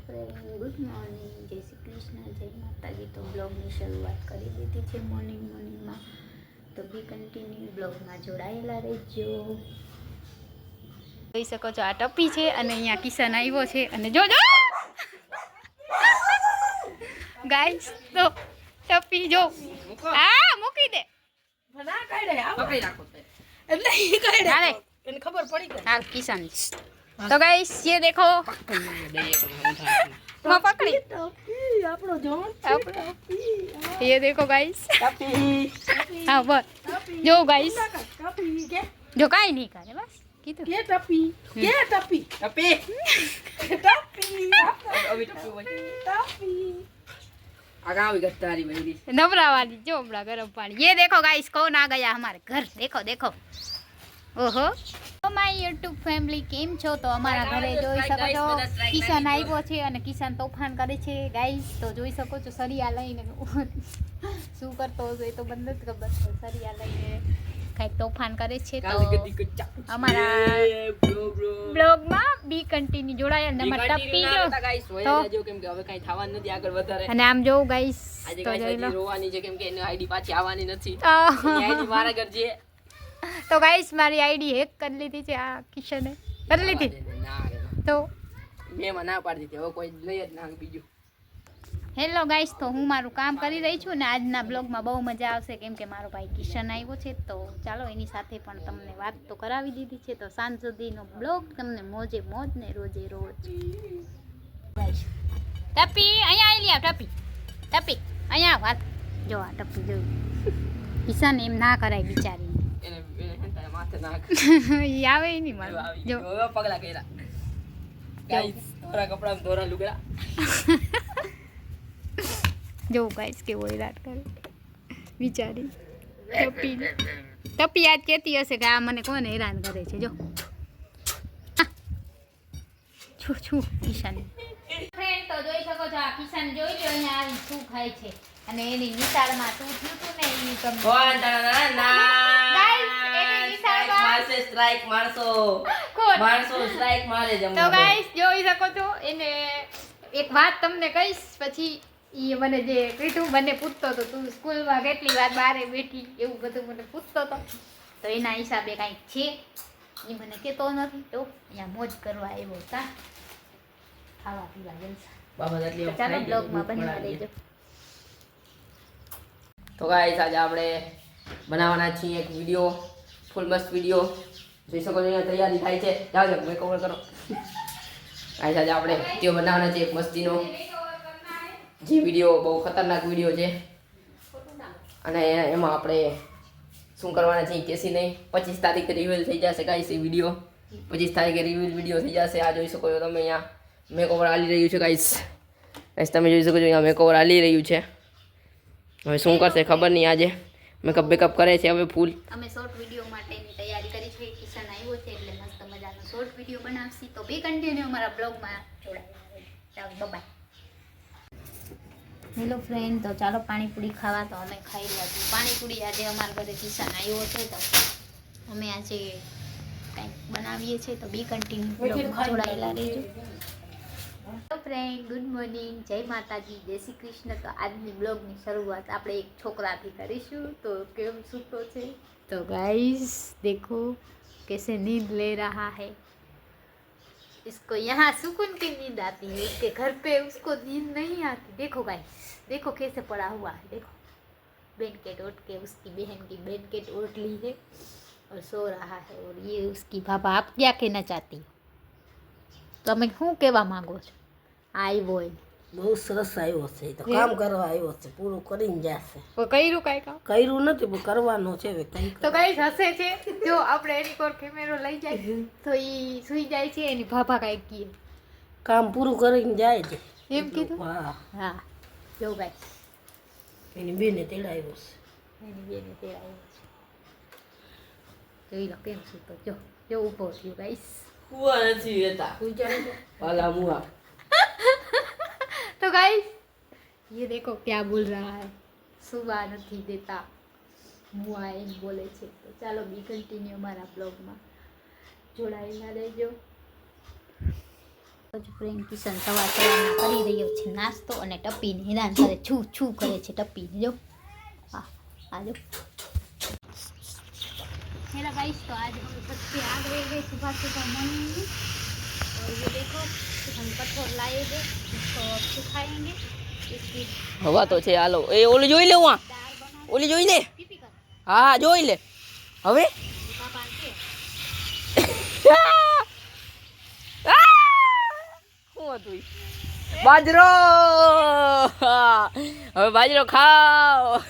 Friend, good morning, જય શ્રી કૃષ્ણ, જય માતાજી. તો બ્લોગની શરૂઆત કરી દીધી છે મોર્નિંગમાં. તો બી કન્ટિન્યુ બ્લોગમાં જોડાયેલા રહેજો. જોઈ શકો છો આ ટપી છે અને અહીંયા કિશન આવ્યો છે અને જોજો ગાઈસ તો ટપી જો આ મૂકી દે ના કાઢે પકડી રાખો એટલે ઈ કાઢે એને ખબર પડી ગઈ હાલ કિશન. तो गाइस ये देखो मैं पकड़ी ટપી આપણો જોન ટપી ये देखो गाइस ટપી हाँ बस जो गाइस ટપી કે जो काई नहीं करे बस कीधું કે ટપી કે ટપી ટપી ટપી અભી ટપી હોય ટપી आगा भी गत्तारी मेरी नवरा वाली जो हमरा गरम पानी. ये देखो गाइस कौन आ गया हमारे घर. देखो देखो ओहो તો માય યુટ્યુબ ફેમિલી કેમ છો? તો અમારા ઘરે જોઈ શકો છો કિશન આવ્યો છે અને કિશન તોફાન કરે છે ગાઈસ. તો જોઈ શકો છો સરિયા લઈને શું કરતો હશે તો બંધ જ ખબર છે. સરિયા લઈને કંઈક તોફાન કરે છે. તો અમારા બ્લોગમાં બી કન્ટિન્યુ જોડાયા અને અમારા ટપી જો કેમ કે હવે કઈ થવાનું નથી આગળ વધારે. અને આમ જો ગાઈસ તો જોઈ લો રોવાની છે કેમ કે એની આઈડી પાછી આવવાની નથી. આઈડી મારા ઘર છે. તો ગાઈસ મારી આઈડી હેક કરી લીધી છે આ કિશને. કરી લીધી તો મેં ના પાડી દીધી. હવે કોઈ લઈ જ ના બીજું. હેલો ગાઈસ, તો હું મારું કામ કરી રહી છું ને આજના બ્લોગમાં બહુ મજા આવશે કેમ કે મારો ભાઈ કિશન આવ્યો છે. તો ચાલો એની સાથે પણ તમને વાત તો કરાવી દીધી છે. તો સાંજ સુધીનો બ્લોગ તમને મોજે મોજ ને રોજે રોજ. ટપી અહીંયા આવી લ્યા. ટપી ટપી અહીંયા વાત જો આ ટપી જોયું. કિશન એમ ના કરાય બિચારી માથે નાખ ઈ આવે નહીં મારે જો પગલા કર્યા ગાઈસ. ધોરા કપડા ધોરા લુગડા જો ગાઈસ કેવો હેરાન કરે બિચારી ટપી. ટપી આજ કહેતી હશે કે આ મને કોને હેરાન કરે છે. જો છું છું કિશન ફ્રેન્ડ. તો જોઈ શકો છો આ કિશન જોઈ લો અહીંયા આવી શું ખાય છે અને એની નિશાળમાં શું થયું હતું ને એ તમને સ્ટ્રાઇક મારશો સ્ટ્રાઇક મારે જ. તો ગાઈસ જોઈ શકો છો એને એક વાત તમને કહીશ પછી એ મને જે કીધું મને પૂછતો હતો તું સ્કૂલમાં કેટલી વાર બારે બેઠી એવું બધું મને પૂછતો હતો. તો એના હિસાબે કાંઈક છે એ મને કહેતો નથી. તો અહીંયા મોજ કરવા આવ્યો હતા ખાવા પીવા જલસા. ચાલો બ્લોગમાં બનવા દેજો. તો ગાઈસ આજે આપણે બનાવવાના છીએ એક વિડીયો, ફૂલ મસ્ત વિડીયો. જોઈ શકો છો અહીંયા તૈયારી થાય છે. જાઓ જાઓ મેકઓવર કરો. ગાઈસ આજે આપણે વિડીયો બનાવવાના છે એક મસ્તીનો, જે વિડીયો બહુ ખતરનાક વિડીયો છે અને એમાં આપણે શું કરવાના છે કેસી નહીં. 25 તારીખે રિવીલ થઈ જશે ગાઈસ એ વિડીયો. 25 તારીખે રિવીલ વિડીયો થઈ જશે. આ જોઈ શકો છો તમે અહીંયા મેકઓવર આલી રહ્યું છે ગાઈસ. ગાઈસ તમે જોઈ શકો છો અહીંયા મેકઓવર આલી રહ્યું છે. હવે શું કરશે ખબર નહીં. આજે મેકઅપ બેકઅપ કરે છે હવે ફૂલ. અમે શોર્ટ વિડીયો માટેની તૈયારી કરી છે. કિશન આવ્યો છે એટલે મસ્ત મજાનો શોર્ટ વિડીયો બનાવશી. તો બી કન્ટિન્યુ અમારા બ્લોગમાં જોડાયેલા. ચાલો બાય. હેલો ફ્રેન્ડ, તો ચાલો પાણીપુરી ખાવા. તો અમે ખાઈ રહ્યા છીએ પાણીપુરી. આજે અમારા ઘરે કિશન આવ્યો છે તો અમે આજે કંઈક બનાવીએ છીએ. તો બી કન્ટિન્યુ બ્લોગમાં જોડાયેલા રહેજો. હેલો ફ્રેન્ડ, ગુડ મોર્નિંગ, જય માતાજી, જય શ્રી કૃષ્ણ. તો આજની બ્લોગની શરૂઆત આપણે એક છોકરાથી કરીશું. તો કેમ સૂતો છે તો ગાઈસ देखो कैसे नींद ले रहा है. इसको यहाँ सुकून की नींद आती है, इसके घर पे उसको नींद नहीं आती. देखो गाइस, देखो कैसे पड़ा हुआ है. देखो ब्लैंकेट ओढ़ के उसकी बहन की ब्लैंकेट ओढ़ ली है और सो रहा है. और ये उसकी पापा. आप क्या कहना चाहती हो? તમે શું કહેવા માંગો છો? આવ્યો એ બહુ સરસ આવ્યો છે. તો કામ કરવા આવ્યો છે, પૂરું કરીને જશે. કર્યું કાંઈ કામ કર્યું નથી પણ કરવાનું છે હવે કંઈ. તો કઈ હસે છે જો આપણે એની કોર કેમેરો લઈ જાય તો એ સુઈ જાય છે. એની ભાભા કાંઈક કહે કામ પૂરું કરીને જાય છે એમ કીધું. હા હા જો ગાઈસ એની બેને તેડાવ્યો છે. એની બેને તેડાવ્યો છે. જોઈ લો કેમ સૂતો. જો જો ઊભો થયો ગાઈસ. હુઆ નથી રહેતા. વાલા મુઆ. तो गाइस ये देखो क्या बोल रहा है. सुबह नहीं देता मुआ एम बोले છે. તો ચાલો બી કન્ટિન્યુ અમારા બ્લોગમાં જોડાયેલા રહેજો. પ્રેમ કિશન સવારના કરી રહ્યો છે નાસ્તો અને ટપ્પીને હેરાન કરે છું છું કરે છે ટપ્પીને જો આ જો हेलो गाइस तो आज हम सबसे आ गए सुबह सुबह मॉर्निंग में और ये देखो हम कठोर लाए हैं इसको अब सुखाएंगे इसकी हवा तो છે હાલો એ ઓલી જોઈ લે હું ઓલી જોઈ લે पीपी कर હા જોઈ લે હવે पापा के શું હતું બાજરો હવે બાજરો ખાઓ